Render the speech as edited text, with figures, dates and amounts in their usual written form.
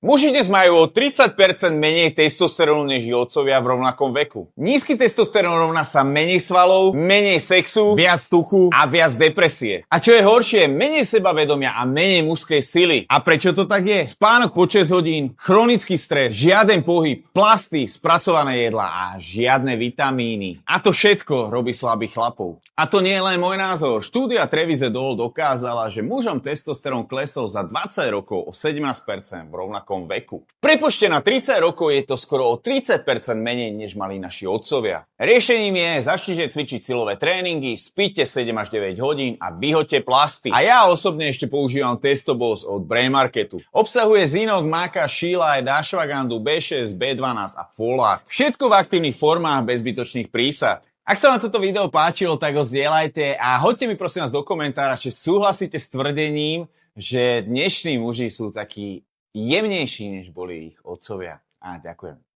Muži dnes majú o 30% menej testosterónu než ich otcovia v rovnakom veku. Nízky testosterón rovná sa menej svalov, menej sexu, viac tuchu a viac depresie. A čo je horšie, menej sebavedomia a menej mužskej sily. A prečo to tak je? Spánok po 6 hodín, chronický stres, žiaden pohyb, plasty, spracované jedlá a žiadne vitamíny. A to všetko robí slabých chlapov. A to nie je len môj názor. Štúdia Trevize Doll dokázala, že mužom testosterón klesol za 20 rokov o 17% v rovnakom veku. V prepočte na 30 rokov je to skoro o 30% menej, než mali naši otcovia. Riešením je, začnite cvičiť silové tréningy, spíte 7 až 9 hodín a vyhoďte plasty. A ja osobne ešte používam Testoboss od Brain Marketu. Obsahuje zinok, maca, shellac, ashwagandu, B6, B12 a folát. Všetko v aktívnych formách bez zbytočných prísad. Ak sa vám toto video páčilo, tak ho zdieľajte a hoďte mi prosím vás do komentára, či súhlasíte s tvrdením, že dnešní muži sú takí jemnejší, než boli ich otcovia. A ďakujem.